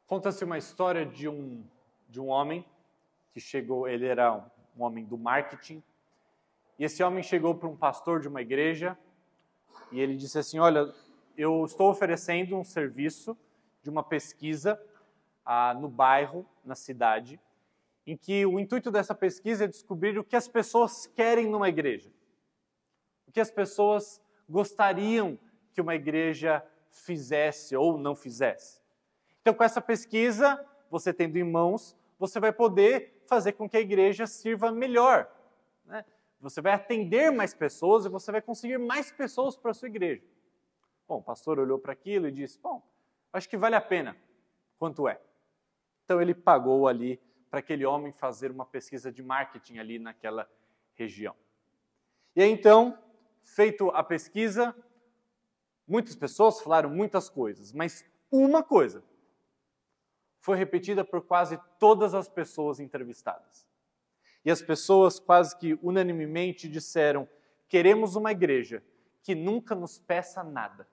Conta-se uma história de um homem que chegou, ele era um homem do marketing, e esse homem chegou para um pastor de uma igreja e ele disse assim: olha, eu estou oferecendo um serviço de uma pesquisa no bairro, na cidade, em que o intuito dessa pesquisa é descobrir o que as pessoas querem numa igreja, o que as pessoas gostariam que uma igreja fizesse ou não fizesse. Então, com essa pesquisa, você tendo em mãos, você vai poder fazer com que a igreja sirva melhor, né? Você vai atender mais pessoas e você vai conseguir mais pessoas para a sua igreja. Bom, o pastor olhou para aquilo e disse: bom, acho que vale a pena. Quanto é? Então, ele pagou ali para aquele homem fazer uma pesquisa de marketing ali naquela região. E aí, então, feito a pesquisa, muitas pessoas falaram muitas coisas, mas uma coisa foi repetida por quase todas as pessoas entrevistadas. E as pessoas quase que unanimemente disseram: queremos uma igreja que nunca nos peça nada.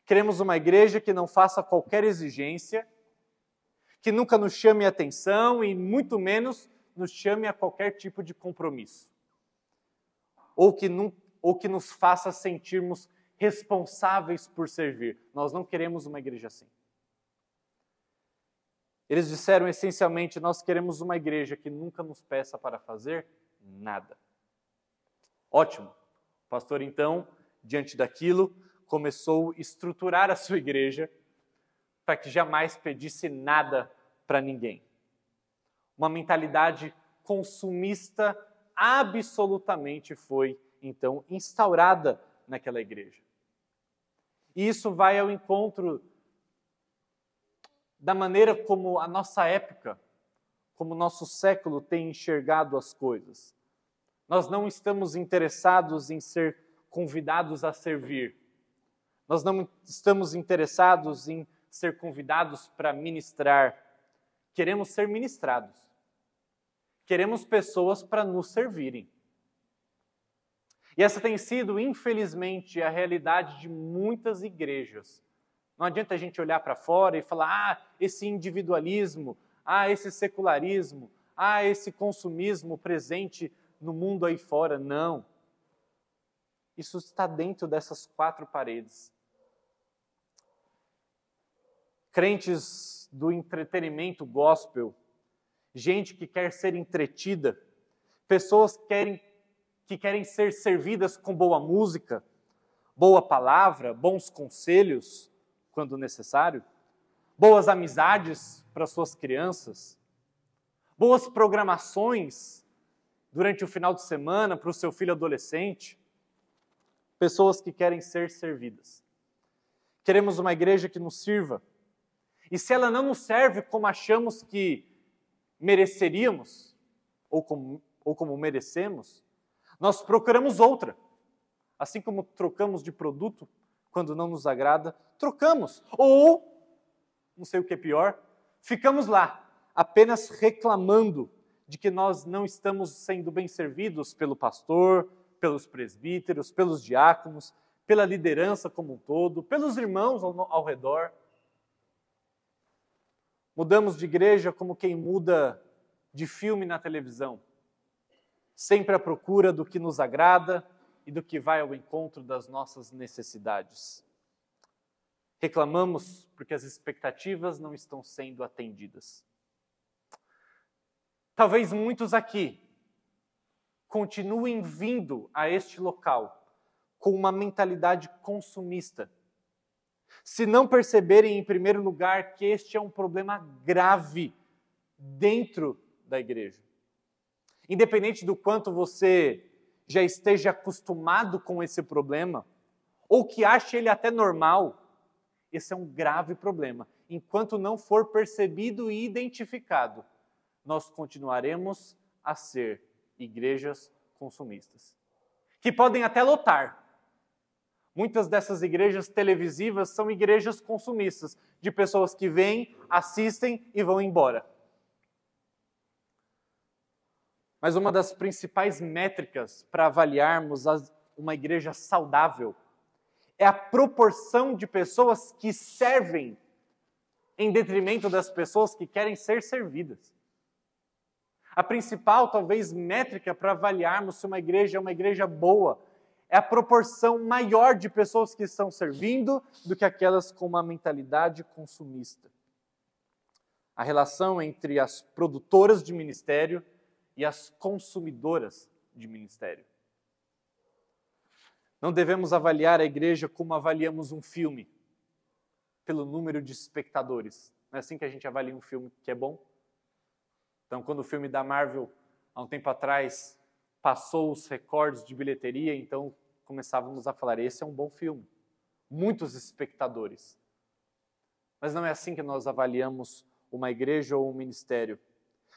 Queremos uma igreja que não faça qualquer exigência, que nunca nos chame a atenção e muito menos nos chame a qualquer tipo de compromisso. Ou que nos faça sentirmos responsáveis por servir. Nós não queremos uma igreja assim. Eles disseram essencialmente: nós queremos uma igreja que nunca nos peça para fazer nada. Ótimo. O pastor, então, diante daquilo, começou a estruturar a sua igreja para que jamais pedisse nada para ninguém. Uma mentalidade consumista absolutamente foi, então, instaurada naquela igreja. E isso vai ao encontro da maneira como a nossa época, como o nosso século tem enxergado as coisas. Nós não estamos interessados em ser convidados a servir. Nós não estamos interessados em ser convidados para ministrar. Queremos ser ministrados. Queremos pessoas para nos servirem. E essa tem sido, infelizmente, a realidade de muitas igrejas. Não adianta a gente olhar para fora e falar: esse individualismo, esse secularismo, esse consumismo presente no mundo aí fora. Não. Isso está dentro dessas quatro paredes. Crentes do entretenimento gospel, gente que quer ser entretida, pessoas que querem ser servidas com boa música, boa palavra, bons conselhos, quando necessário, boas amizades para suas crianças, boas programações durante o final de semana para o seu filho adolescente, pessoas que querem ser servidas. Queremos uma igreja que nos sirva, e se ela não nos serve como achamos que mereceríamos, ou como merecemos, nós procuramos outra. Assim como trocamos de produto quando não nos agrada, trocamos. Ou, não sei o que é pior, ficamos lá, apenas reclamando de que nós não estamos sendo bem servidos pelo pastor, pelos presbíteros, pelos diáconos, pela liderança como um todo, pelos irmãos ao redor. Mudamos de igreja como quem muda de filme na televisão, sempre à procura do que nos agrada e do que vai ao encontro das nossas necessidades. Reclamamos porque as expectativas não estão sendo atendidas. Talvez muitos aqui continuem vindo a este local com uma mentalidade consumista, se não perceberem, em primeiro lugar, que este é um problema grave dentro da igreja. Independente do quanto você já esteja acostumado com esse problema, ou que ache ele até normal, esse é um grave problema. Enquanto não for percebido e identificado, nós continuaremos a ser igrejas consumistas, que podem até lotar. Muitas dessas igrejas televisivas são igrejas consumistas, de pessoas que vêm, assistem e vão embora. Mas uma das principais métricas para avaliarmos uma igreja saudável é a proporção de pessoas que servem em detrimento das pessoas que querem ser servidas. A principal, talvez, métrica para avaliarmos se uma igreja é uma igreja boa é a proporção maior de pessoas que estão servindo do que aquelas com uma mentalidade consumista. A relação entre as produtoras de ministério e as consumidoras de ministério. Não devemos avaliar a igreja como avaliamos um filme, pelo número de espectadores. Não é assim que a gente avalia um filme que é bom? Então, quando o filme da Marvel, há um tempo atrás, passou os recordes de bilheteria, então começávamos a falar, esse é um bom filme. Muitos espectadores. Mas não é assim que nós avaliamos uma igreja ou um ministério.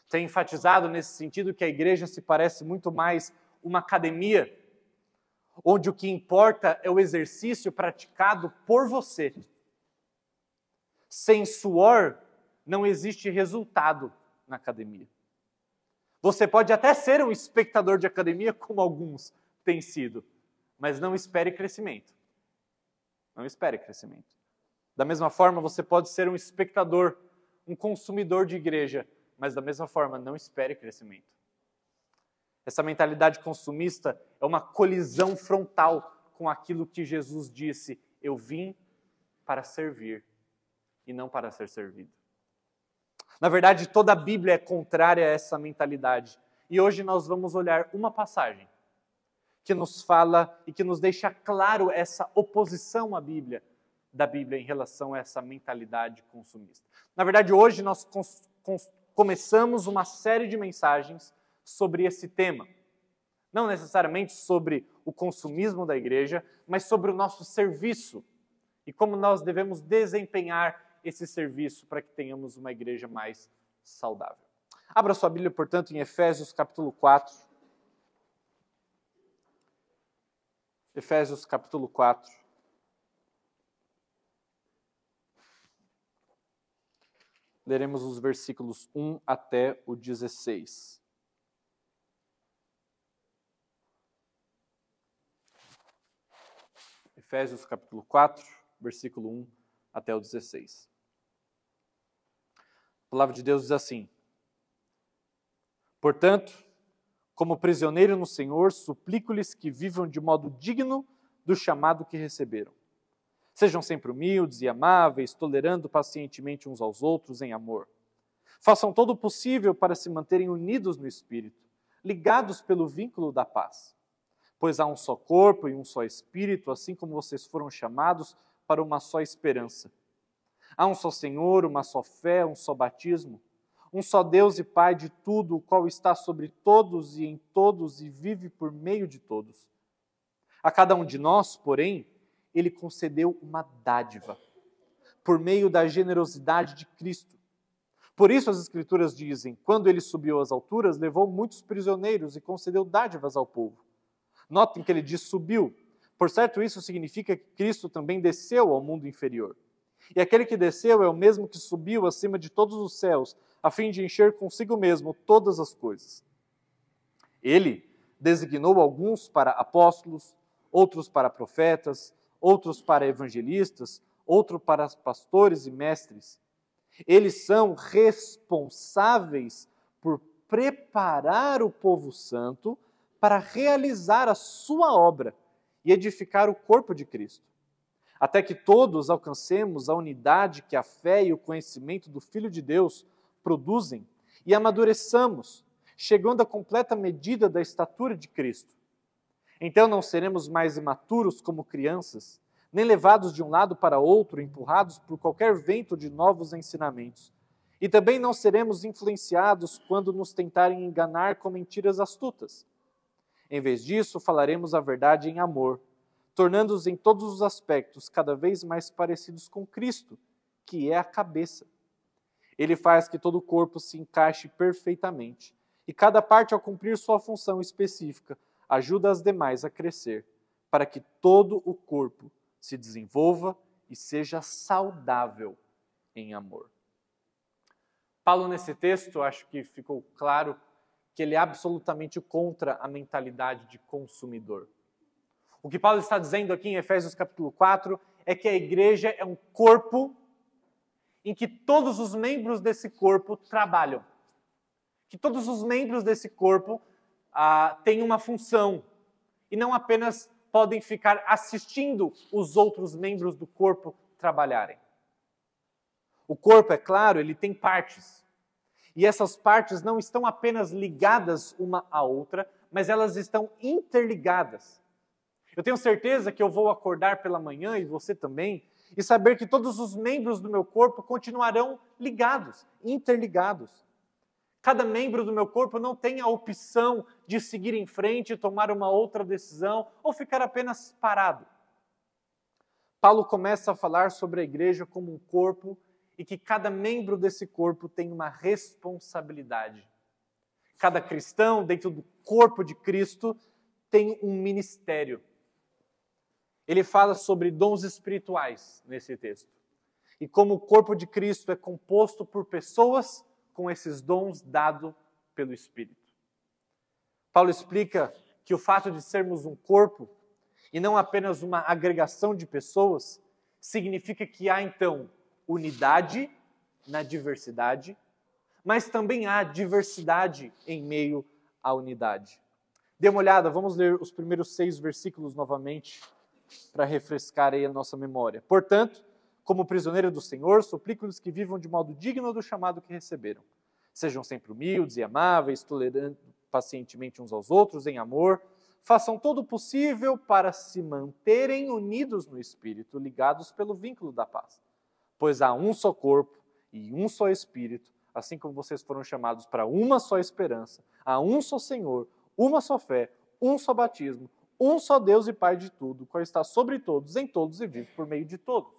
Tem enfatizado nesse sentido que a igreja se parece muito mais uma academia, onde o que importa é o exercício praticado por você. Sem suor, não existe resultado na academia. Você pode até ser um espectador de academia, como alguns têm sido, mas não espere crescimento. Não espere crescimento. Da mesma forma, você pode ser um espectador, um consumidor de igreja, mas da mesma forma, não espere crescimento. Essa mentalidade consumista é uma colisão frontal com aquilo que Jesus disse, eu vim para servir e não para ser servido. Na verdade, toda a Bíblia é contrária a essa mentalidade. E hoje nós vamos olhar uma passagem que nos fala e que nos deixa claro essa oposição da Bíblia em relação a essa mentalidade consumista. Na verdade, hoje nós começamos uma série de mensagens sobre esse tema. Não necessariamente sobre o consumismo da igreja, mas sobre o nosso serviço e como nós devemos desempenhar esse serviço para que tenhamos uma igreja mais saudável. Abra sua Bíblia, portanto, em Efésios capítulo 4. Efésios capítulo 4. Leremos os versículos 1 até o 16. Efésios capítulo 4, versículo 1 até o 16. A palavra de Deus diz assim: Portanto, como prisioneiro no Senhor, suplico-lhes que vivam de modo digno do chamado que receberam. Sejam sempre humildes e amáveis, tolerando pacientemente uns aos outros em amor. Façam todo o possível para se manterem unidos no Espírito, ligados pelo vínculo da paz. Pois há um só corpo e um só Espírito, assim como vocês foram chamados para uma só esperança. Há um só Senhor, uma só fé, um só batismo, um só Deus e Pai de tudo, o qual está sobre todos e em todos e vive por meio de todos. A cada um de nós, porém, Ele concedeu uma dádiva, por meio da generosidade de Cristo. Por isso as Escrituras dizem, quando Ele subiu às alturas, levou muitos prisioneiros e concedeu dádivas ao povo. Notem que Ele diz subiu. Por certo, isso significa que Cristo também desceu ao mundo inferior. E aquele que desceu é o mesmo que subiu acima de todos os céus, a fim de encher consigo mesmo todas as coisas. Ele designou alguns para apóstolos, outros para profetas, outros para evangelistas, outros para pastores e mestres. Eles são responsáveis por preparar o povo santo para realizar a sua obra e edificar o corpo de Cristo, até que todos alcancemos a unidade que a fé e o conhecimento do Filho de Deus produzem e amadureçamos, chegando à completa medida da estatura de Cristo. Então não seremos mais imaturos como crianças, nem levados de um lado para outro, empurrados por qualquer vento de novos ensinamentos. E também não seremos influenciados quando nos tentarem enganar com mentiras astutas. Em vez disso, falaremos a verdade em amor, tornando-os em todos os aspectos cada vez mais parecidos com Cristo, que é a cabeça. Ele faz que todo o corpo se encaixe perfeitamente, e cada parte, ao cumprir sua função específica, ajuda as demais a crescer, para que todo o corpo se desenvolva e seja saudável em amor. Paulo, nesse texto, acho que ficou claro que ele é absolutamente contra a mentalidade de consumidor. O que Paulo está dizendo aqui em Efésios capítulo 4 é que a igreja é um corpo em que todos os membros desse corpo trabalham. Que todos os membros desse corpo têm uma função e não apenas podem ficar assistindo os outros membros do corpo trabalharem. O corpo, é claro, ele tem partes. E essas partes não estão apenas ligadas uma à outra, mas elas estão interligadas. Eu tenho certeza que eu vou acordar pela manhã, e você também, e saber que todos os membros do meu corpo continuarão ligados, interligados. Cada membro do meu corpo não tem a opção de seguir em frente, tomar uma outra decisão ou ficar apenas parado. Paulo começa a falar sobre a igreja como um corpo e que cada membro desse corpo tem uma responsabilidade. Cada cristão, dentro do corpo de Cristo, tem um ministério. Ele fala sobre dons espirituais nesse texto. E como o corpo de Cristo é composto por pessoas com esses dons dados pelo Espírito. Paulo explica que o fato de sermos um corpo, e não apenas uma agregação de pessoas, significa que há então unidade na diversidade, mas também há diversidade em meio à unidade. Dê uma olhada, vamos ler os primeiros 6 versículos novamente, para refrescar aí a nossa memória. Portanto, como prisioneiro do Senhor, suplico-lhes que vivam de modo digno do chamado que receberam. Sejam sempre humildes e amáveis, tolerando pacientemente uns aos outros em amor. Façam todo o possível para se manterem unidos no Espírito, ligados pelo vínculo da paz. Pois há um só corpo e um só Espírito, assim como vocês foram chamados para uma só esperança. Há um só Senhor, uma só fé, um só batismo, um só Deus e Pai de tudo, qual está sobre todos, em todos e vive por meio de todos.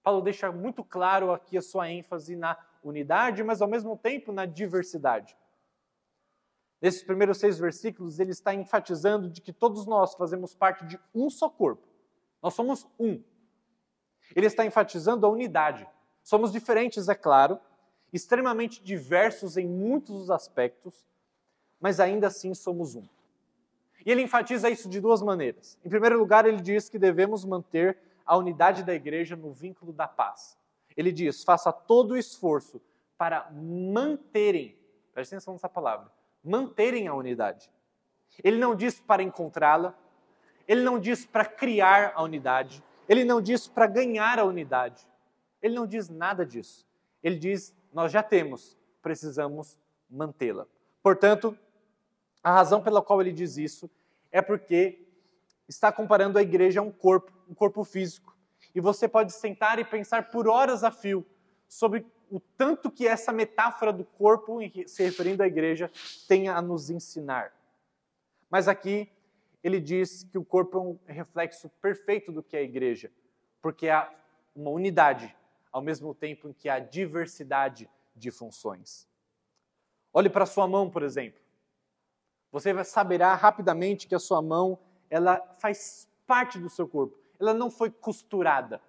Paulo deixa muito claro aqui a sua ênfase na unidade, mas ao mesmo tempo na diversidade. Nesses primeiros 6 versículos, ele está enfatizando de que todos nós fazemos parte de um só corpo. Nós somos um. Ele está enfatizando a unidade. Somos diferentes, é claro, extremamente diversos em muitos dos aspectos, mas ainda assim somos um. E ele enfatiza isso de 2 maneiras. Em primeiro lugar, ele diz que devemos manter a unidade da igreja no vínculo da paz. Ele diz, faça todo o esforço para manterem, presta atenção nessa palavra, manterem a unidade. Ele não diz para encontrá-la, ele não diz para criar a unidade, ele não diz para ganhar a unidade, ele não diz nada disso. Ele diz, nós já temos, precisamos mantê-la. Portanto, a razão pela qual ele diz isso é porque está comparando a igreja a um corpo físico. E você pode sentar e pensar por horas a fio sobre o tanto que essa metáfora do corpo, se referindo à igreja, tem a nos ensinar. Mas aqui ele diz que o corpo é um reflexo perfeito do que é a igreja, porque há uma unidade, ao mesmo tempo em que há diversidade de funções. Olhe para a sua mão, por exemplo. Você saberá rapidamente que a sua mão ela faz parte do seu corpo. Ela não foi costurada.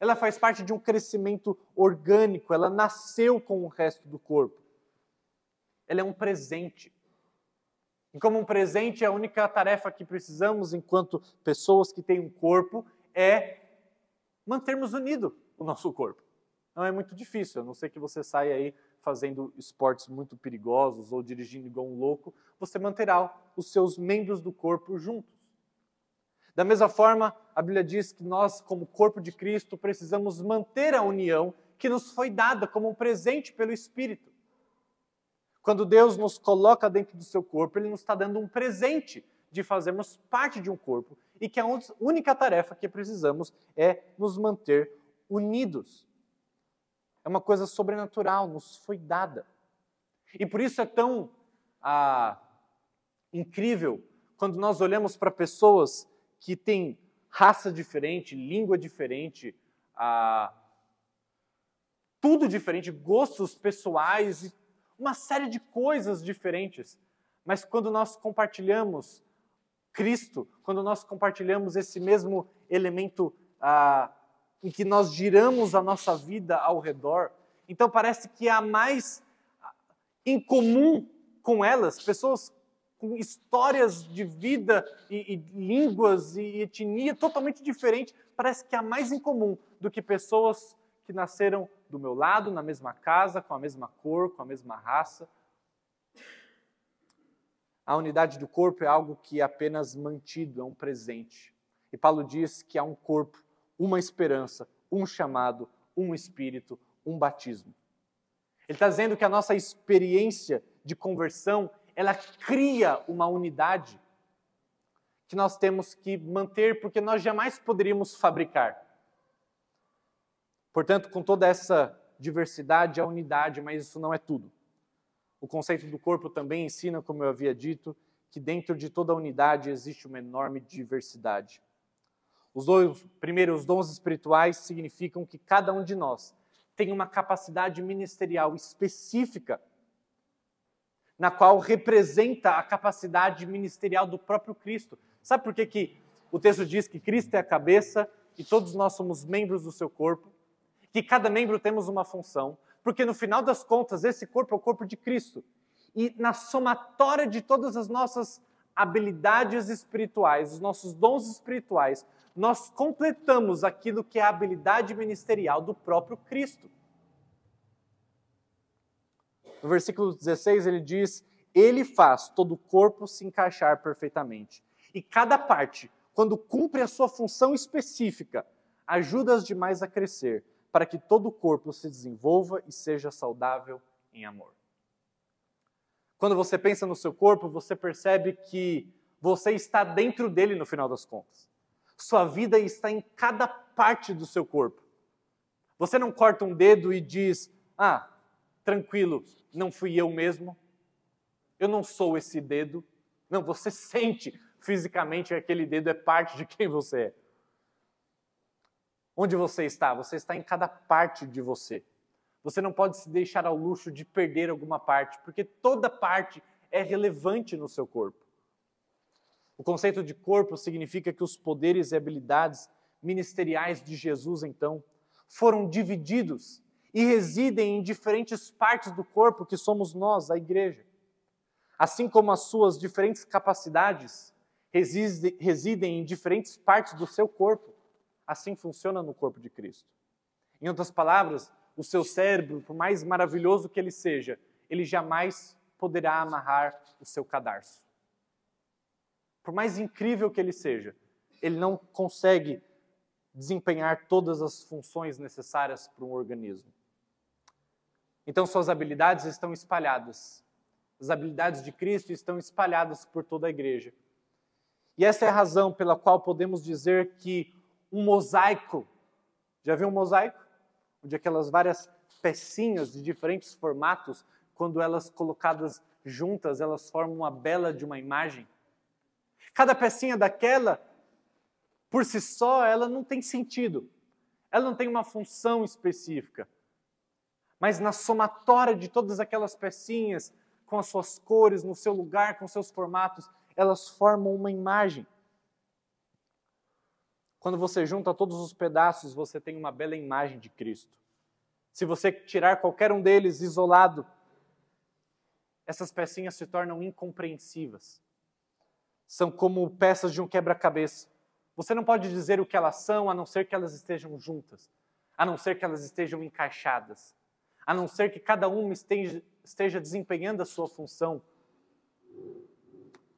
Ela faz parte de um crescimento orgânico. Ela nasceu com o resto do corpo. Ela é um presente. E como um presente, a única tarefa que precisamos, enquanto pessoas que têm um corpo, é mantermos unido o nosso corpo. Não é muito difícil, a não ser que você saia aí fazendo esportes muito perigosos ou dirigindo igual um louco, você manterá os seus membros do corpo juntos. Da mesma forma, a Bíblia diz que nós, como corpo de Cristo, precisamos manter a união que nos foi dada como um presente pelo Espírito. Quando Deus nos coloca dentro do seu corpo, Ele nos está dando um presente de fazermos parte de um corpo e que a única tarefa que precisamos é nos manter unidos. É uma coisa sobrenatural, nos foi dada. E por isso é tão incrível quando nós olhamos para pessoas que têm raça diferente, língua diferente, tudo diferente, gostos pessoais, e uma série de coisas diferentes. Mas quando nós compartilhamos Cristo, quando nós compartilhamos esse mesmo elemento em que nós giramos a nossa vida ao redor, então parece que há mais em comum com elas, pessoas com histórias de vida e línguas e etnia totalmente diferentes, parece que há mais em comum do que pessoas que nasceram do meu lado, na mesma casa, com a mesma cor, com a mesma raça. A unidade do corpo é algo que é apenas mantido, é um presente. E Paulo diz que há um corpo, uma esperança, um chamado, um espírito, um batismo. Ele está dizendo que a nossa experiência de conversão, ela cria uma unidade que nós temos que manter, porque nós jamais poderíamos fabricar. Portanto, com toda essa diversidade, há unidade, mas isso não é tudo. O conceito do corpo também ensina, como eu havia dito, que dentro de toda a unidade existe uma enorme diversidade. Os dons espirituais significam que cada um de nós tem uma capacidade ministerial específica, na qual representa a capacidade ministerial do próprio Cristo. Sabe por que o texto diz que Cristo é a cabeça e todos nós somos membros do seu corpo? Que cada membro temos uma função, porque no final das contas esse corpo é o corpo de Cristo. E na somatória de todas as nossas habilidades espirituais, os nossos dons espirituais, nós completamos aquilo que é a habilidade ministerial do próprio Cristo. No versículo 16 ele diz, ele faz todo o corpo se encaixar perfeitamente. E cada parte, quando cumpre a sua função específica, ajuda as demais a crescer, para que todo o corpo se desenvolva e seja saudável em amor. Quando você pensa no seu corpo, você percebe que você está dentro dele no final das contas. Sua vida está em cada parte do seu corpo. Você não corta um dedo e diz, tranquilo, não fui eu mesmo, eu não sou esse dedo. Não, você sente fisicamente que aquele dedo é parte de quem você é. Onde você está? Você está em cada parte de você. Você não pode se deixar ao luxo de perder alguma parte, porque toda parte é relevante no seu corpo. O conceito de corpo significa que os poderes e habilidades ministeriais de Jesus, então, foram divididos e residem em diferentes partes do corpo que somos nós, a igreja. Assim como as suas diferentes capacidades residem em diferentes partes do seu corpo, assim funciona no corpo de Cristo. Em outras palavras, o seu cérebro, por mais maravilhoso que ele seja, ele jamais poderá amarrar o seu cadarço. Por mais incrível que ele seja, ele não consegue desempenhar todas as funções necessárias para um organismo. Então suas habilidades estão espalhadas. As habilidades de Cristo estão espalhadas por toda a igreja. E essa é a razão pela qual podemos dizer que um mosaico, já viu um mosaico? Onde aquelas várias pecinhas de diferentes formatos, quando elas colocadas juntas, elas formam uma bela de uma imagem. Cada pecinha daquela, por si só, ela não tem sentido. Ela não tem uma função específica. Mas na somatória de todas aquelas pecinhas, com as suas cores, no seu lugar, com seus formatos, elas formam uma imagem. Quando você junta todos os pedaços, você tem uma bela imagem de Cristo. Se você tirar qualquer um deles isolado, essas pecinhas se tornam incompreensíveis. São como peças de um quebra-cabeça. Você não pode dizer o que elas são, a não ser que elas estejam juntas, a não ser que elas estejam encaixadas, a não ser que cada uma esteja desempenhando a sua função.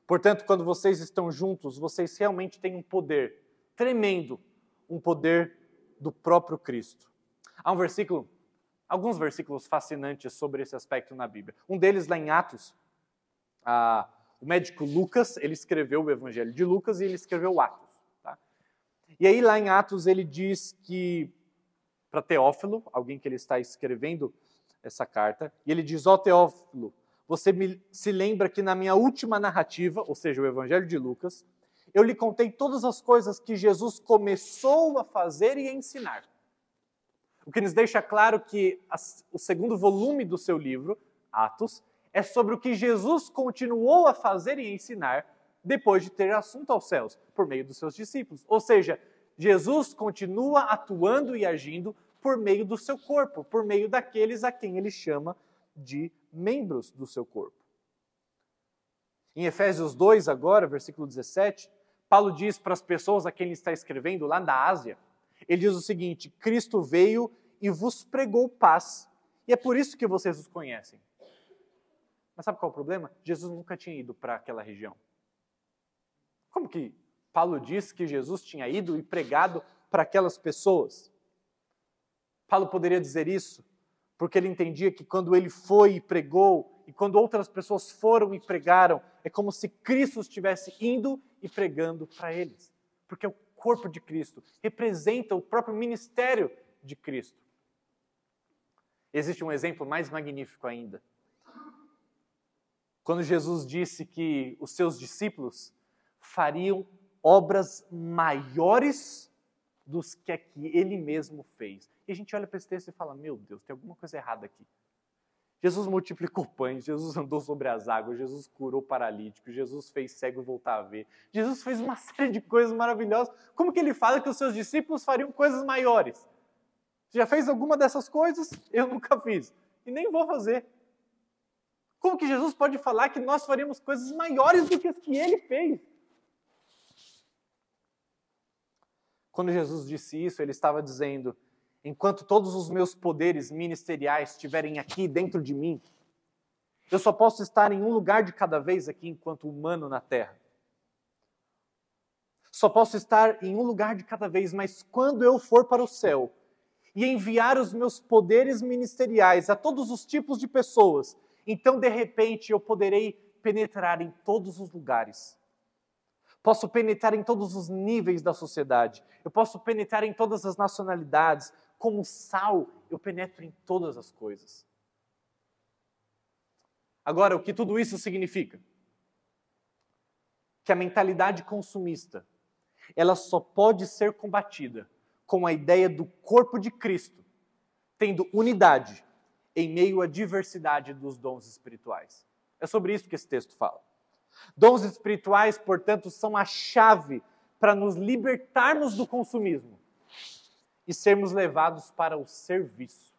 Portanto, quando vocês estão juntos, vocês realmente têm um poder tremendo, um poder do próprio Cristo. Há alguns versículos fascinantes sobre esse aspecto na Bíblia. Um deles lá em Atos, o médico Lucas, ele escreveu o Evangelho de Lucas e ele escreveu Atos. Tá? E aí lá em Atos ele diz que, para Teófilo, alguém que ele está escrevendo essa carta, e ele diz, Teófilo, você se lembra que na minha última narrativa, ou seja, o Evangelho de Lucas, eu lhe contei todas as coisas que Jesus começou a fazer e a ensinar. O que nos deixa claro que o segundo volume do seu livro, Atos, é sobre o que Jesus continuou a fazer e ensinar depois de ter assunto aos céus, por meio dos seus discípulos. Ou seja, Jesus continua atuando e agindo por meio do seu corpo, por meio daqueles a quem ele chama de membros do seu corpo. Em Efésios 2, agora, versículo 17, Paulo diz para as pessoas a quem ele está escrevendo, lá da Ásia, ele diz o seguinte, Cristo veio e vos pregou paz, e é por isso que vocês os conhecem. Mas sabe qual é o problema? Jesus nunca tinha ido para aquela região. Como que Paulo diz que Jesus tinha ido e pregado para aquelas pessoas? Paulo poderia dizer isso porque ele entendia que quando ele foi e pregou, e quando outras pessoas foram e pregaram, é como se Cristo estivesse indo e pregando para eles. Porque o corpo de Cristo representa o próprio ministério de Cristo. Existe um exemplo mais magnífico ainda. Quando Jesus disse que os seus discípulos fariam obras maiores dos que ele mesmo fez. E a gente olha para esse texto e fala, meu Deus, tem alguma coisa errada aqui. Jesus multiplicou pães, Jesus andou sobre as águas, Jesus curou paralítico, Jesus fez cego voltar a ver. Jesus fez uma série de coisas maravilhosas. Como que ele fala que os seus discípulos fariam coisas maiores? Você já fez alguma dessas coisas? Eu nunca fiz. E nem vou fazer. Como que Jesus pode falar que nós faríamos coisas maiores do que as que ele fez? Quando Jesus disse isso, ele estava dizendo, enquanto todos os meus poderes ministeriais estiverem aqui dentro de mim, eu só posso estar em um lugar de cada vez aqui enquanto humano na terra. Só posso estar em um lugar de cada vez, mas quando eu for para o céu e enviar os meus poderes ministeriais a todos os tipos de pessoas, então, de repente, eu poderei penetrar em todos os lugares. Posso penetrar em todos os níveis da sociedade. Eu posso penetrar em todas as nacionalidades. Como sal, eu penetro em todas as coisas. Agora, o que tudo isso significa? Que a mentalidade consumista, ela só pode ser combatida com a ideia do corpo de Cristo, tendo unidade em meio à diversidade dos dons espirituais. É sobre isso que esse texto fala. Dons espirituais, portanto, são a chave para nos libertarmos do consumismo e sermos levados para o serviço.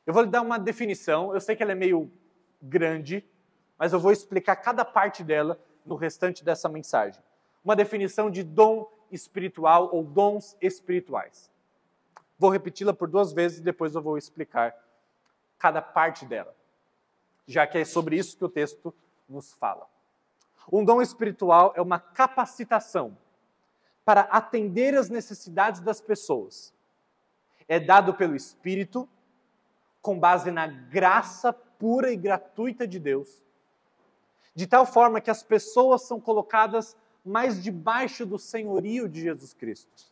Eu vou lhe dar uma definição, eu sei que ela é meio grande, mas eu vou explicar cada parte dela no restante dessa mensagem. Uma definição de dom espiritual ou dons espirituais. Vou repeti-la por 2 vezes e depois eu vou explicar cada parte dela, já que é sobre isso que o texto nos fala. Um dom espiritual é uma capacitação para atender às necessidades das pessoas. É dado pelo Espírito, com base na graça pura e gratuita de Deus, de tal forma que as pessoas são colocadas mais debaixo do senhorio de Jesus Cristo.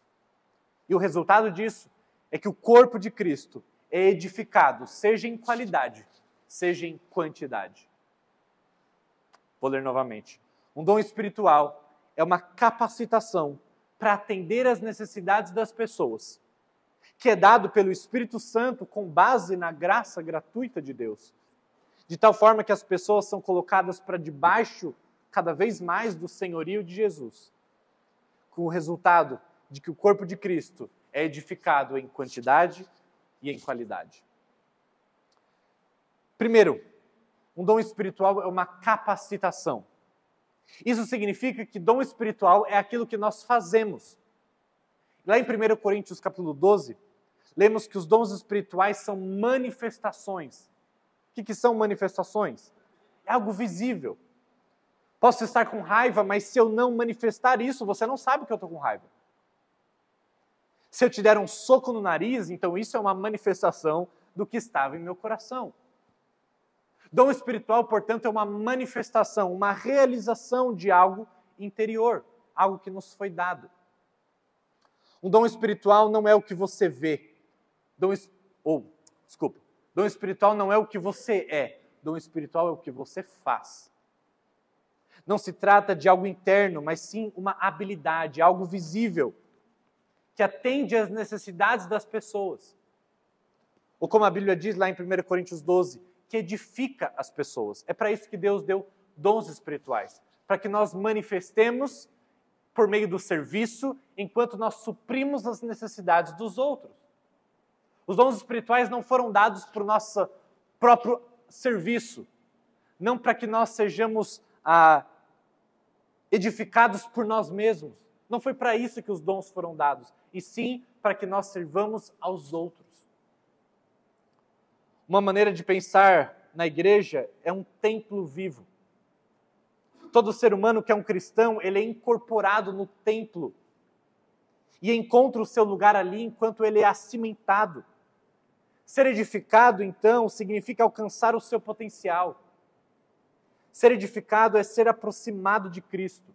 E o resultado disso é que o corpo de Cristo é edificado, seja em qualidade, seja em quantidade. Vou ler novamente. Um dom espiritual é uma capacitação para atender às necessidades das pessoas, que é dado pelo Espírito Santo com base na graça gratuita de Deus, de tal forma que as pessoas são colocadas para debaixo, cada vez mais, do senhorio de Jesus, com o resultado de que o corpo de Cristo é edificado em quantidade e em qualidade. Primeiro, um dom espiritual é uma capacitação. Isso significa que dom espiritual é aquilo que nós fazemos. Lá em 1 Coríntios capítulo 12, lemos que os dons espirituais são manifestações. O que são manifestações? É algo visível. Posso estar com raiva, mas se eu não manifestar isso, você não sabe que eu estou com raiva. Se eu te der um soco no nariz, então isso é uma manifestação do que estava em meu coração. Dom espiritual, portanto, é uma manifestação, uma realização de algo interior, algo que nos foi dado. Um dom espiritual não é o que você vê. Dom espiritual não é o que você é. Dom espiritual é o que você faz. Não se trata de algo interno, mas sim uma habilidade, algo visível, que atende às necessidades das pessoas. Ou como a Bíblia diz lá em 1 Coríntios 12, que edifica as pessoas. É para isso que Deus deu dons espirituais, para que nós manifestemos por meio do serviço, enquanto nós suprimos as necessidades dos outros. Os dons espirituais não foram dados para o nosso próprio serviço, não para que nós sejamos edificados por nós mesmos. Não foi para isso que os dons foram dados, e sim para que nós sirvamos aos outros. Uma maneira de pensar na igreja é um templo vivo. Todo ser humano que é um cristão, ele é incorporado no templo e encontra o seu lugar ali enquanto ele é cimentado. Ser edificado, então, significa alcançar o seu potencial. Ser edificado é ser aproximado de Cristo.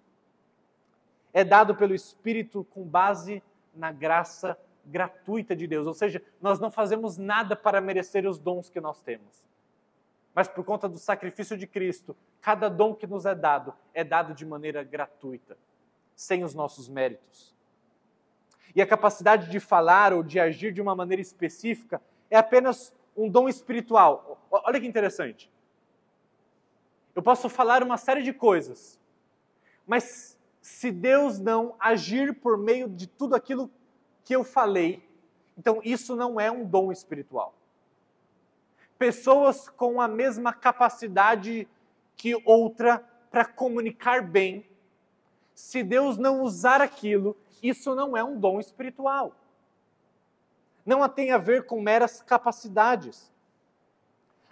É dado pelo Espírito com base na graça gratuita de Deus. Ou seja, nós não fazemos nada para merecer os dons que nós temos. Mas por conta do sacrifício de Cristo, cada dom que nos é dado de maneira gratuita, sem os nossos méritos. E a capacidade de falar ou de agir de uma maneira específica é apenas um dom espiritual. Olha que interessante. Eu posso falar uma série de coisas, mas se Deus não agir por meio de tudo aquilo que eu falei, então isso não é um dom espiritual. Pessoas com a mesma capacidade que outra para comunicar bem, se Deus não usar aquilo, isso não é um dom espiritual. Não tem a ver com meras capacidades.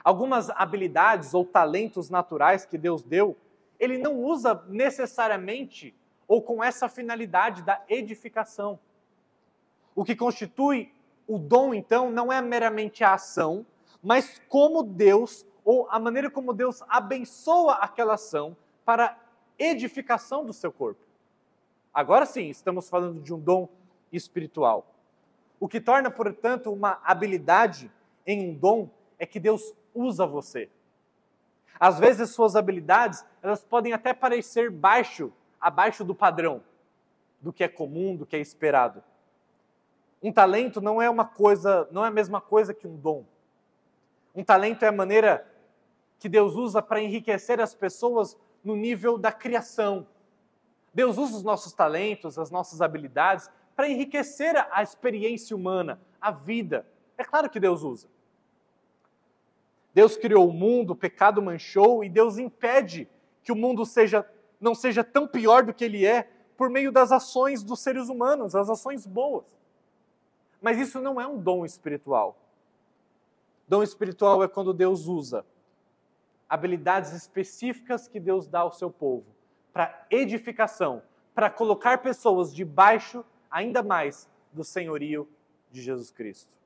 Algumas habilidades ou talentos naturais que Deus deu, Ele não usa necessariamente ou com essa finalidade da edificação. O que constitui o dom, então, não é meramente a ação, mas como Deus, ou a maneira como Deus abençoa aquela ação para a edificação do seu corpo. Agora sim, estamos falando de um dom espiritual. O que torna, portanto, uma habilidade em um dom é que Deus usa você. Às vezes, suas habilidades, elas podem até parecer abaixo do padrão, do que é comum, do que é esperado. Um talento não é a mesma coisa que um dom. Um talento é a maneira que Deus usa para enriquecer as pessoas no nível da criação. Deus usa os nossos talentos, as nossas habilidades, para enriquecer a experiência humana, a vida. É claro que Deus usa. Deus criou o mundo, o pecado manchou, e Deus impede que o mundo não seja tão pior do que ele é por meio das ações dos seres humanos, as ações boas. Mas isso não é um dom espiritual. Dom espiritual é quando Deus usa habilidades específicas que Deus dá ao seu povo para edificação, para colocar pessoas debaixo ainda mais do senhorio de Jesus Cristo.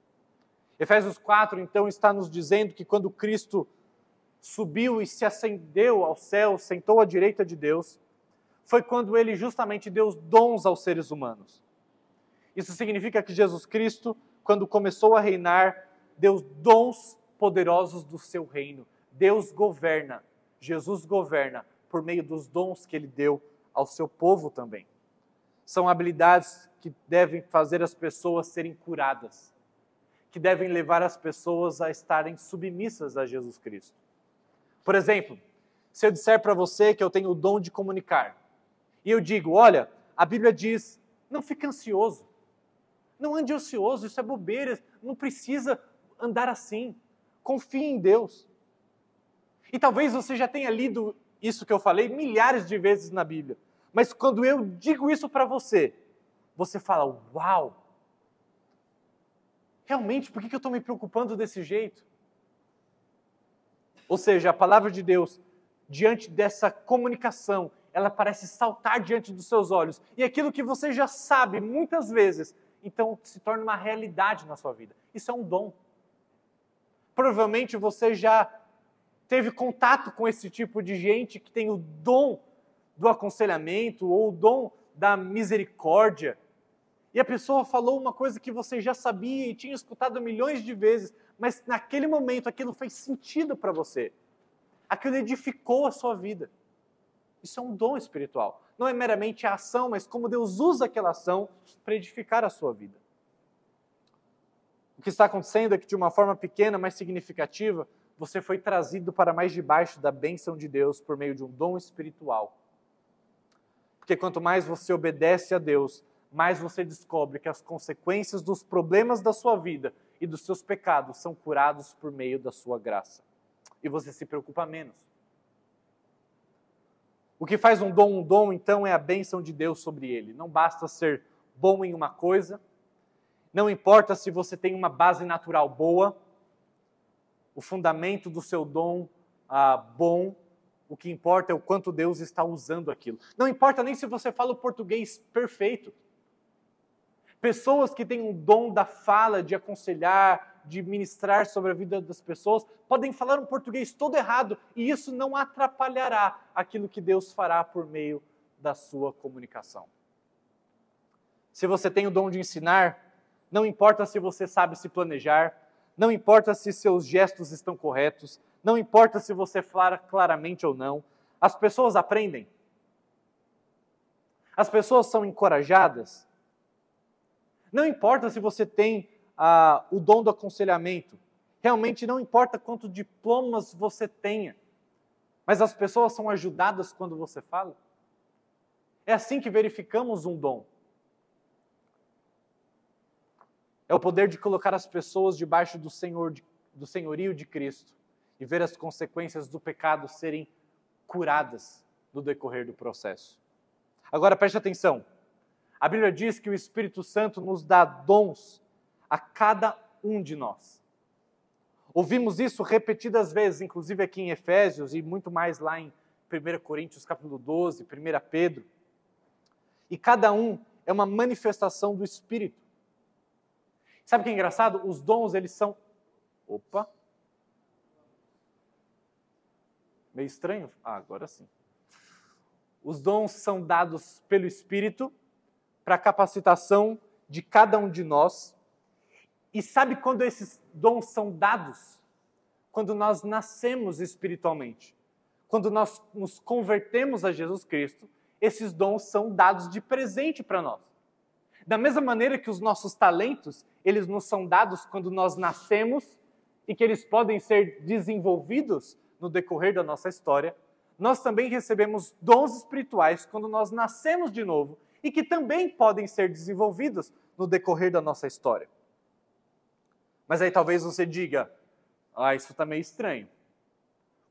Efésios 4, então, está nos dizendo que quando Cristo subiu e se ascendeu ao céu, sentou à direita de Deus, foi quando ele justamente deu dons aos seres humanos. Isso significa que Jesus Cristo, quando começou a reinar, deu dons poderosos do seu reino. Deus governa, Jesus governa por meio dos dons que ele deu ao seu povo também. São habilidades que devem fazer as pessoas serem curadas, que devem levar as pessoas a estarem submissas a Jesus Cristo. Por exemplo, se eu disser para você que eu tenho o dom de comunicar, e eu digo, olha, a Bíblia diz, não fique ansioso, não ande ansioso, isso é bobeira, não precisa andar assim, confie em Deus. E talvez você já tenha lido isso que eu falei milhares de vezes na Bíblia, mas quando eu digo isso para você, você fala, uau, realmente, por que eu estou me preocupando desse jeito? Ou seja, a palavra de Deus, diante dessa comunicação, ela parece saltar diante dos seus olhos. E aquilo que você já sabe muitas vezes, então se torna uma realidade na sua vida. Isso é um dom. Provavelmente você já teve contato com esse tipo de gente que tem o dom do aconselhamento ou o dom da misericórdia. E a pessoa falou uma coisa que você já sabia e tinha escutado milhões de vezes, mas naquele momento aquilo fez sentido para você. Aquilo edificou a sua vida. Isso é um dom espiritual. Não é meramente a ação, mas como Deus usa aquela ação para edificar a sua vida. O que está acontecendo é que de uma forma pequena, mas significativa, você foi trazido para mais debaixo da bênção de Deus por meio de um dom espiritual. Porque quanto mais você obedece a Deus, mais você descobre que as consequências dos problemas da sua vida e dos seus pecados são curados por meio da sua graça. E você se preocupa menos. O que faz um dom, então, é a bênção de Deus sobre ele. Não basta ser bom em uma coisa, não importa se você tem uma base natural boa, o fundamento do seu dom bom, o que importa é o quanto Deus está usando aquilo. Não importa nem se você fala o português perfeito. Pessoas que têm um dom da fala, de aconselhar, de ministrar sobre a vida das pessoas, podem falar um português todo errado e isso não atrapalhará aquilo que Deus fará por meio da sua comunicação. Se você tem o dom de ensinar, não importa se você sabe se planejar, não importa se seus gestos estão corretos, não importa se você fala claramente ou não, as pessoas aprendem. As pessoas são encorajadas. Não importa se você tem o dom do aconselhamento, realmente não importa quantos diplomas você tenha, mas as pessoas são ajudadas quando você fala. É assim que verificamos um dom. É o poder de colocar as pessoas debaixo do senhorio de Cristo e ver as consequências do pecado serem curadas no decorrer do processo. Agora preste atenção. A Bíblia diz que o Espírito Santo nos dá dons a cada um de nós. Ouvimos isso repetidas vezes, inclusive aqui em Efésios e muito mais lá em 1 Coríntios capítulo 12, 1 Pedro. E cada um é uma manifestação do Espírito. Sabe o que é engraçado? Os dons, eles são... Meio estranho? Agora sim. Os dons são dados pelo Espírito para a capacitação de cada um de nós. E sabe quando esses dons são dados? Quando nós nascemos espiritualmente. Quando nós nos convertemos a Jesus Cristo, esses dons são dados de presente para nós. Da mesma maneira que os nossos talentos, eles nos são dados quando nós nascemos e que eles podem ser desenvolvidos no decorrer da nossa história, nós também recebemos dons espirituais quando nós nascemos de novo e que também podem ser desenvolvidos no decorrer da nossa história. Mas aí talvez você diga, isso está meio estranho.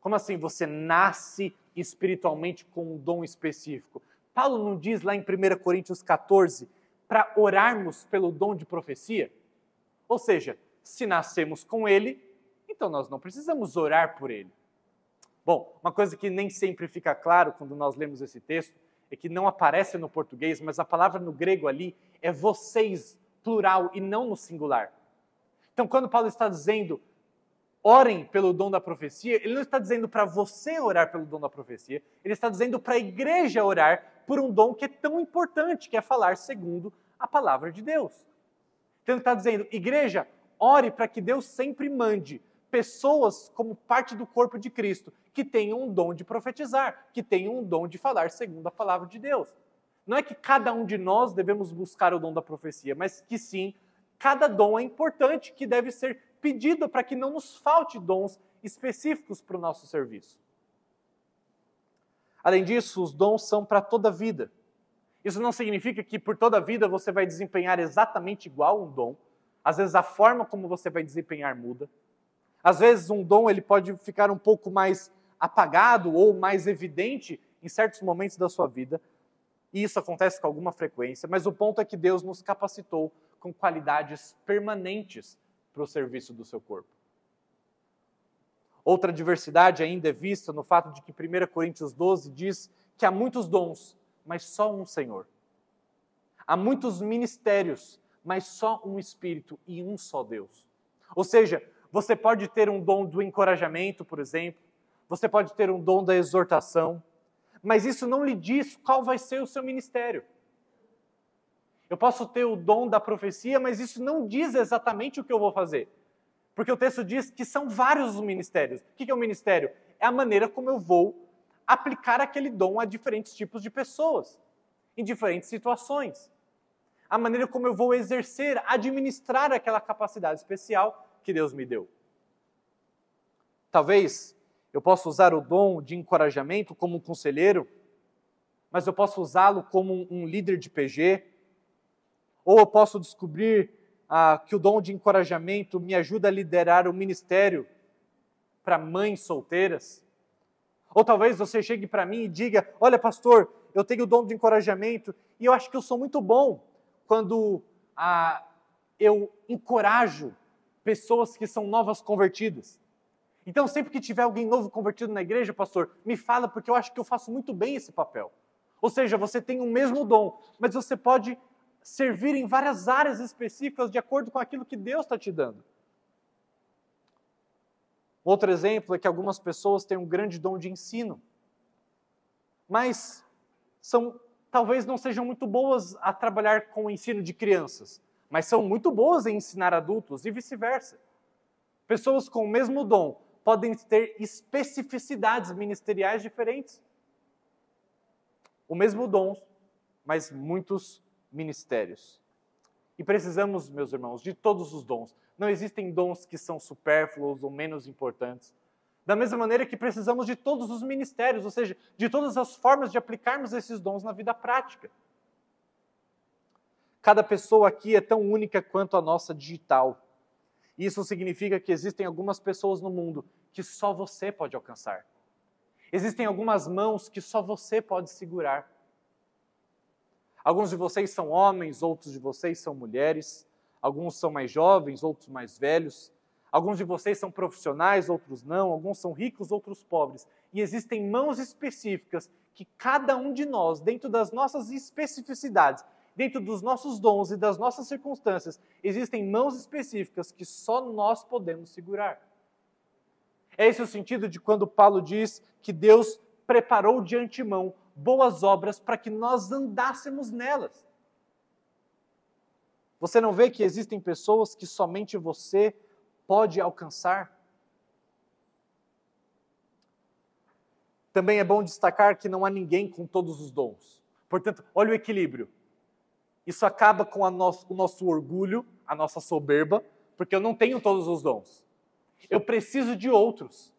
Como assim você nasce espiritualmente com um dom específico? Paulo não diz lá em 1 Coríntios 14 para orarmos pelo dom de profecia? Ou seja, se nascemos com ele, então nós não precisamos orar por ele. Bom, uma coisa que nem sempre fica claro quando nós lemos esse texto é que não aparece no português, mas a palavra no grego ali é vocês, plural, e não no singular. Então, quando Paulo está dizendo orem pelo dom da profecia, ele não está dizendo para você orar pelo dom da profecia, ele está dizendo para a igreja orar por um dom que é tão importante, que é falar segundo a palavra de Deus. Então ele está dizendo, igreja, ore para que Deus sempre mande pessoas como parte do corpo de Cristo, que tenham um dom de profetizar, que tenham um dom de falar segundo a palavra de Deus. Não é que cada um de nós devemos buscar o dom da profecia, mas que sim, cada dom é importante, que deve ser pedido para que não nos falte dons específicos para o nosso serviço. Além disso, os dons são para toda a vida. Isso não significa que por toda a vida você vai desempenhar exatamente igual um dom. Às vezes a forma como você vai desempenhar muda. Às vezes um dom ele pode ficar um pouco mais apagado ou mais evidente em certos momentos da sua vida. E isso acontece com alguma frequência, mas o ponto é que Deus nos capacitou com qualidades permanentes para o serviço do seu corpo. Outra diversidade ainda é vista no fato de que 1 Coríntios 12 diz que há muitos dons, mas só um Senhor. Há muitos ministérios, mas só um Espírito e um só Deus. Ou seja, você pode ter um dom do encorajamento, por exemplo, você pode ter um dom da exortação, mas isso não lhe diz qual vai ser o seu ministério. Eu posso ter o dom da profecia, mas isso não diz exatamente o que eu vou fazer. Porque o texto diz que são vários os ministérios. O que é o ministério? É a maneira como eu vou aplicar aquele dom a diferentes tipos de pessoas, em diferentes situações. A maneira como eu vou exercer, administrar aquela capacidade especial que Deus me deu. Talvez eu possa usar o dom de encorajamento como um conselheiro, mas eu posso usá-lo como um líder de PG, ou eu posso descobrir que o dom de encorajamento me ajuda a liderar o ministério para mães solteiras, Ou talvez você chegue para mim e diga, olha pastor, eu tenho o dom de encorajamento e eu acho que eu sou muito bom quando eu encorajo pessoas que são novas convertidas. Então sempre que tiver alguém novo convertido na igreja, pastor, me fala porque eu acho que eu faço muito bem esse papel. Ou seja, você tem o mesmo dom, mas você pode servir em várias áreas específicas de acordo com aquilo que Deus está te dando. Outro exemplo é que algumas pessoas têm um grande dom de ensino, mas talvez não sejam muito boas a trabalhar com o ensino de crianças, mas são muito boas em ensinar adultos e vice-versa. Pessoas com o mesmo dom podem ter especificidades ministeriais diferentes. O mesmo dom, mas muitos ministérios. E precisamos, meus irmãos, de todos os dons. Não existem dons que são supérfluos ou menos importantes. Da mesma maneira que precisamos de todos os ministérios, ou seja, de todas as formas de aplicarmos esses dons na vida prática. Cada pessoa aqui é tão única quanto a nossa digital. Isso significa que existem algumas pessoas no mundo que só você pode alcançar. Existem algumas mãos que só você pode segurar. Alguns de vocês são homens, outros de vocês são mulheres. Alguns são mais jovens, outros mais velhos. Alguns de vocês são profissionais, outros não. Alguns são ricos, outros pobres. E existem mãos específicas que cada um de nós, dentro das nossas especificidades, dentro dos nossos dons e das nossas circunstâncias, existem mãos específicas que só nós podemos segurar. É esse o sentido de quando Paulo diz que Deus preparou de antemão boas obras para que nós andássemos nelas. Você não vê que existem pessoas que somente você pode alcançar? Também é bom destacar que não há ninguém com todos os dons. Portanto, olha o equilíbrio. Isso acaba com o nosso orgulho, a nossa soberba, porque eu não tenho todos os dons. Eu preciso de outros.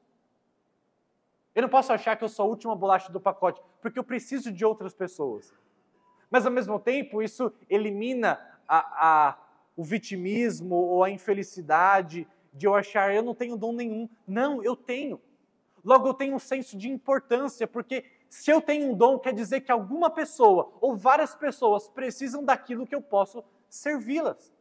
Eu não posso achar que eu sou a última bolacha do pacote, porque eu preciso de outras pessoas. Mas, ao mesmo tempo, isso elimina o vitimismo ou a infelicidade de eu achar eu não tenho dom nenhum. Não, eu tenho. Logo, eu tenho um senso de importância, porque se eu tenho um dom, quer dizer que alguma pessoa ou várias pessoas precisam daquilo que eu posso servi-las.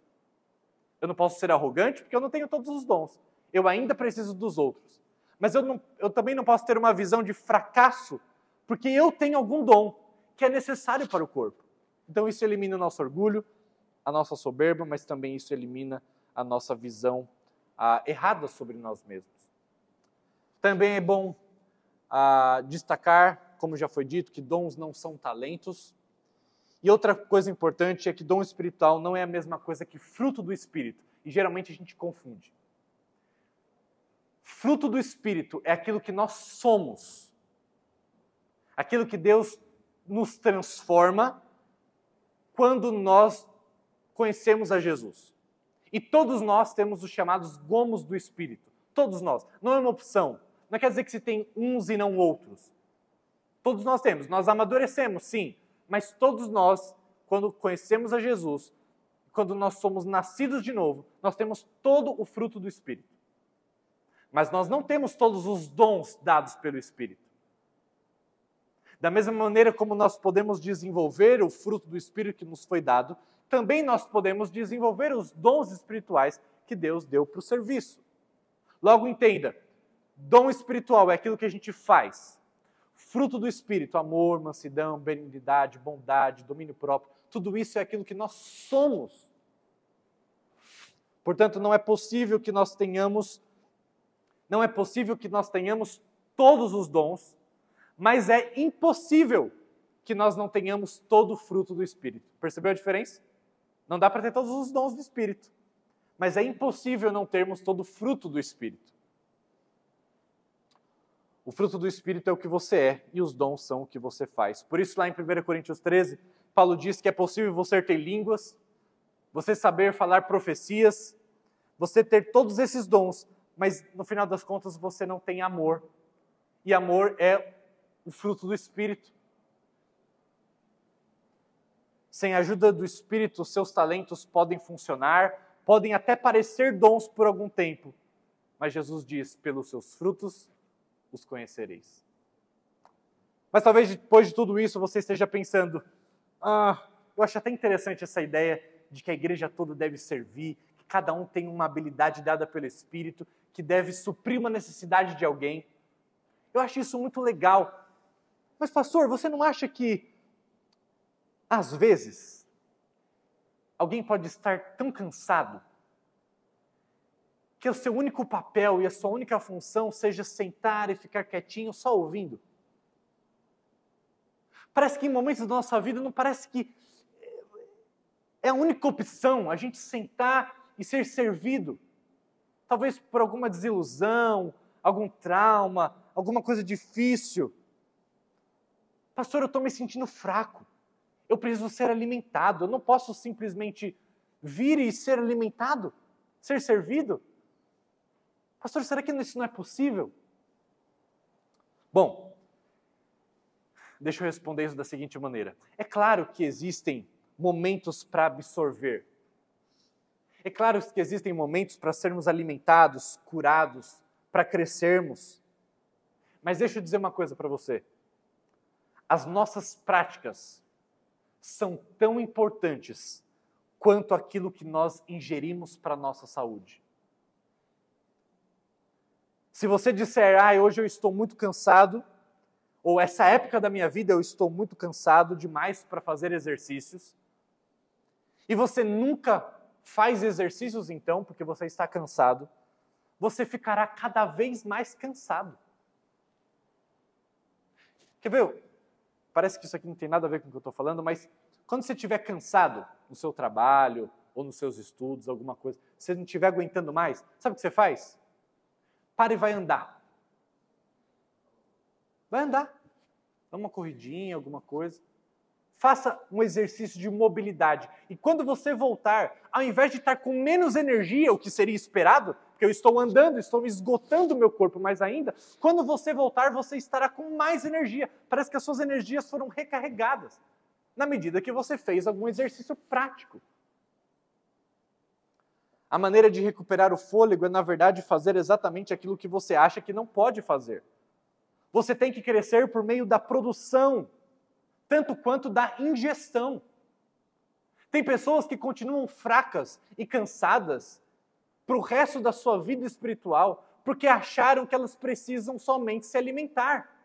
Eu não posso ser arrogante, porque eu não tenho todos os dons. Eu ainda preciso dos outros. Mas eu também não posso ter uma visão de fracasso, porque eu tenho algum dom que é necessário para o corpo. Então isso elimina o nosso orgulho, a nossa soberba, mas também isso elimina a nossa visão errada sobre nós mesmos. Também é bom destacar, como já foi dito, que dons não são talentos. E outra coisa importante é que dom espiritual não é a mesma coisa que fruto do Espírito. E geralmente a gente confunde. Fruto do Espírito é aquilo que nós somos. Aquilo que Deus nos transforma quando nós conhecemos a Jesus. E todos nós temos os chamados gomos do Espírito. Todos nós. Não é uma opção. Não quer dizer que se tem uns e não outros. Todos nós temos. Nós amadurecemos, sim. Mas todos nós, quando conhecemos a Jesus, quando nós somos nascidos de novo, nós temos todo o fruto do Espírito. Mas nós não temos todos os dons dados pelo Espírito. Da mesma maneira como nós podemos desenvolver o fruto do Espírito que nos foi dado, também nós podemos desenvolver os dons espirituais que Deus deu para o serviço. Logo entenda, dom espiritual é aquilo que a gente faz. Fruto do Espírito, amor, mansidão, benignidade, bondade, domínio próprio, tudo isso é aquilo que nós somos. Portanto, não é possível que nós tenhamos todos os dons, mas é impossível que nós não tenhamos todo o fruto do Espírito. Percebeu a diferença? Não dá para ter todos os dons do Espírito, mas é impossível não termos todo o fruto do Espírito. O fruto do Espírito é o que você é e os dons são o que você faz. Por isso, lá em 1 Coríntios 13, Paulo diz que é possível você ter línguas, você saber falar profecias, você ter todos esses dons, mas no final das contas você não tem amor. E amor é o fruto do Espírito. Sem a ajuda do Espírito, os seus talentos podem funcionar, podem até parecer dons por algum tempo, mas Jesus diz, pelos seus frutos os conhecereis. Mas talvez depois de tudo isso você esteja pensando, eu acho até interessante essa ideia de que a igreja toda deve servir, que cada um tem uma habilidade dada pelo Espírito, que deve suprir uma necessidade de alguém. Eu acho isso muito legal. Mas pastor, você não acha que, às vezes, alguém pode estar tão cansado que o seu único papel e a sua única função seja sentar e ficar quietinho só ouvindo? Parece que em momentos da nossa vida não parece que é a única opção a gente sentar e ser servido. Talvez por alguma desilusão, algum trauma, alguma coisa difícil. Pastor, eu estou me sentindo fraco. Eu preciso ser alimentado. Eu não posso simplesmente vir e ser alimentado, ser servido. Pastor, será que isso não é possível? Bom, deixa eu responder isso da seguinte maneira. É claro que existem momentos para absorver. É claro que existem momentos para sermos alimentados, curados, para crescermos. Mas deixa eu dizer uma coisa para você. As nossas práticas são tão importantes quanto aquilo que nós ingerimos para a nossa saúde. Se você disser, hoje eu estou muito cansado, ou essa época da minha vida eu estou muito cansado demais para fazer exercícios, e você nunca faz exercícios então, porque você está cansado, você ficará cada vez mais cansado. Quer ver? Parece que isso aqui não tem nada a ver com o que eu estou falando, mas quando você estiver cansado no seu trabalho, ou nos seus estudos, alguma coisa, você não estiver aguentando mais, sabe o que você faz? Para e vai andar. Vai andar. Dá uma corridinha, alguma coisa. Faça um exercício de mobilidade. E quando você voltar, ao invés de estar com menos energia, o que seria esperado, porque eu estou andando, estou esgotando o meu corpo mais ainda, quando você voltar, você estará com mais energia. Parece que as suas energias foram recarregadas, na medida que você fez algum exercício prático. A maneira de recuperar o fôlego é, na verdade, fazer exatamente aquilo que você acha que não pode fazer. Você tem que crescer por meio da produção, tanto quanto da ingestão. Tem pessoas que continuam fracas e cansadas para o resto da sua vida espiritual, porque acharam que elas precisam somente se alimentar.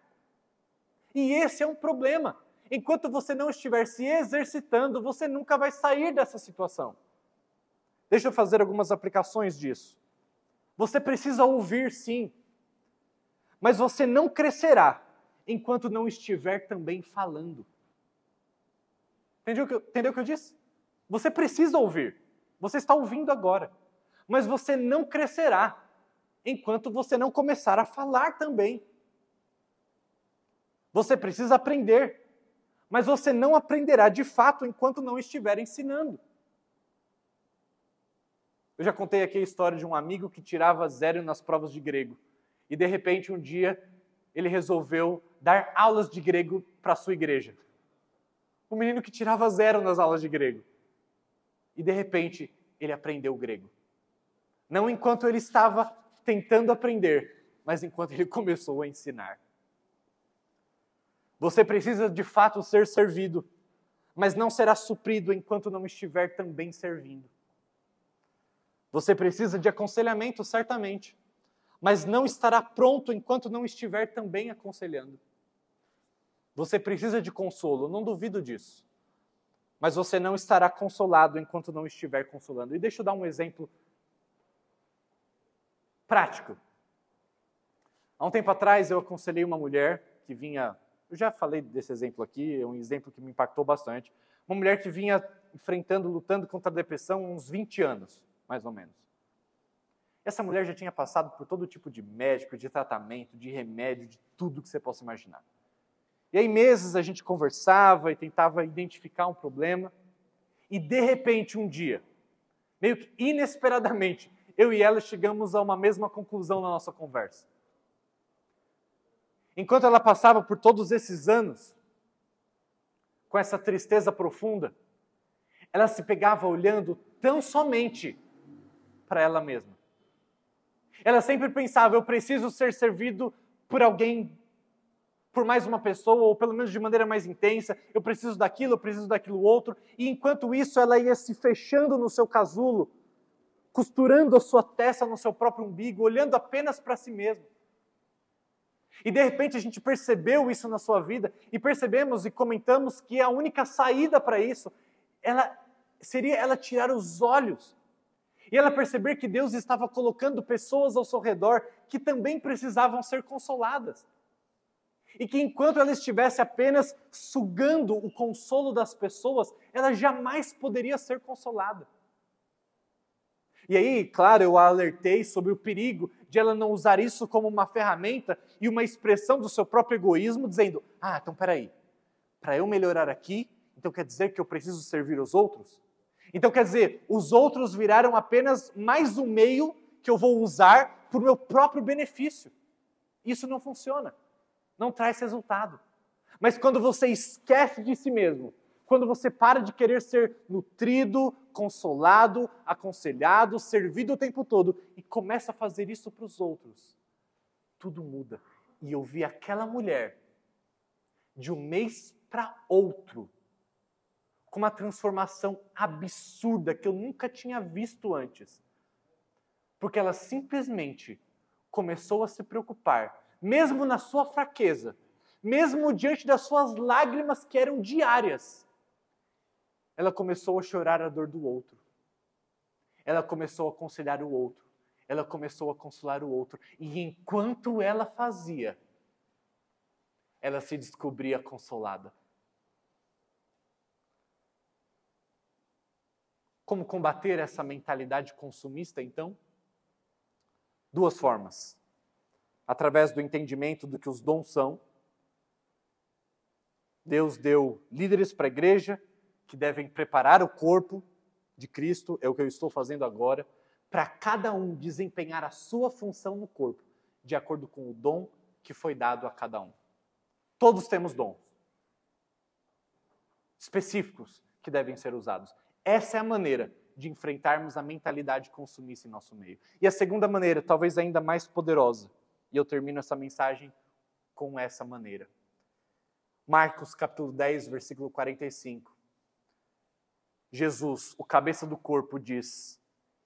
E esse é um problema. Enquanto você não estiver se exercitando, você nunca vai sair dessa situação. Deixa eu fazer algumas aplicações disso. Você precisa ouvir, sim, mas você não crescerá enquanto não estiver também falando. Entendeu o que eu disse? Você precisa ouvir. Você está ouvindo agora. Mas você não crescerá enquanto você não começar a falar também. Você precisa aprender, mas você não aprenderá de fato enquanto não estiver ensinando. Eu já contei aqui a história de um amigo que tirava 0 nas provas de grego. E de repente um dia ele resolveu dar aulas de grego para a sua igreja. Um menino que tirava 0 nas aulas de grego. E de repente ele aprendeu grego. Não enquanto ele estava tentando aprender, mas enquanto ele começou a ensinar. Você precisa de fato ser servido, mas não será suprido enquanto não estiver também servindo. Você precisa de aconselhamento, certamente, mas não estará pronto enquanto não estiver também aconselhando. Você precisa de consolo, não duvido disso. Mas você não estará consolado enquanto não estiver consolando. E deixa eu dar um exemplo prático. Há um tempo atrás eu aconselhei uma mulher que vinha, eu já falei desse exemplo aqui, é um exemplo que me impactou bastante, uma mulher que vinha enfrentando, lutando contra a depressão há uns 20 anos, mais ou menos. Essa mulher já tinha passado por todo tipo de médico, de tratamento, de remédio, de tudo que você possa imaginar. E aí meses a gente conversava e tentava identificar um problema, e de repente um dia, meio que inesperadamente, eu e ela chegamos a uma mesma conclusão na nossa conversa. Enquanto ela passava por todos esses anos, com essa tristeza profunda, ela se pegava olhando tão somente para ela mesma. Ela sempre pensava, eu preciso ser servido por alguém por mais uma pessoa, ou pelo menos de maneira mais intensa, eu preciso daquilo outro, e enquanto isso ela ia se fechando no seu casulo, costurando a sua testa no seu próprio umbigo, olhando apenas para si mesmo. E de repente a gente percebeu isso na sua vida, e percebemos e comentamos que a única saída para isso, seria ela tirar os olhos, e ela perceber que Deus estava colocando pessoas ao seu redor que também precisavam ser consoladas. E que enquanto ela estivesse apenas sugando o consolo das pessoas, ela jamais poderia ser consolada. E aí, claro, eu a alertei sobre o perigo de ela não usar isso como uma ferramenta e uma expressão do seu próprio egoísmo, dizendo, então peraí, para eu melhorar aqui, então quer dizer que eu preciso servir os outros? Então quer dizer, os outros viraram apenas mais um meio que eu vou usar para o meu próprio benefício. Isso não funciona. Não traz resultado. Mas quando você esquece de si mesmo, quando você para de querer ser nutrido, consolado, aconselhado, servido o tempo todo e começa a fazer isso para os outros, tudo muda. E eu vi aquela mulher, de um mês para outro, com uma transformação absurda que eu nunca tinha visto antes. Porque ela simplesmente começou a se preocupar, mesmo na sua fraqueza, mesmo diante das suas lágrimas que eram diárias, ela começou a chorar a dor do outro. Ela começou a aconselhar o outro. Ela começou a consolar o outro. E enquanto ela fazia, ela se descobria consolada. Como combater essa mentalidade consumista, então? 2 formas. Através do entendimento do que os dons são. Deus deu líderes para a igreja que devem preparar o corpo de Cristo, é o que eu estou fazendo agora, para cada um desempenhar a sua função no corpo, de acordo com o dom que foi dado a cada um. Todos temos dons específicos que devem ser usados. Essa é a maneira de enfrentarmos a mentalidade consumista em nosso meio. E a segunda maneira, talvez ainda mais poderosa, e eu termino essa mensagem com essa maneira. Marcos capítulo 10, versículo 45. Jesus, o cabeça do corpo, diz: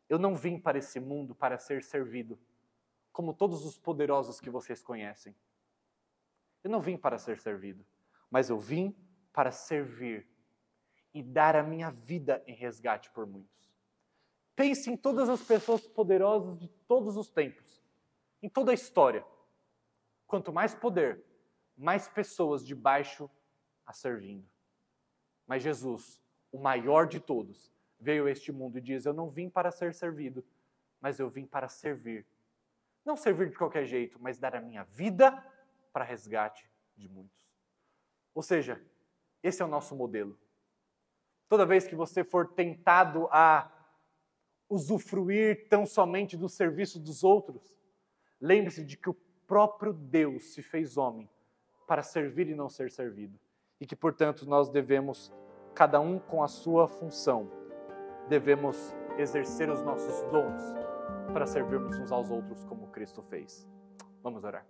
eu não vim para esse mundo para ser servido, como todos os poderosos que vocês conhecem. Eu não vim para ser servido, mas eu vim para servir e dar a minha vida em resgate por muitos. Pense em todas as pessoas poderosas de todos os tempos, em toda a história. Quanto mais poder, mais pessoas debaixo a servindo. Mas Jesus, o maior de todos, veio a este mundo e diz: eu não vim para ser servido, mas eu vim para servir. Não servir de qualquer jeito, mas dar a minha vida para resgate de muitos. Ou seja, esse é o nosso modelo. Toda vez que você for tentado a usufruir tão somente do serviço dos outros, lembre-se de que o próprio Deus se fez homem para servir e não ser servido. E que, portanto, nós devemos, cada um com a sua função, devemos exercer os nossos dons para servirmos uns aos outros como Cristo fez. Vamos orar.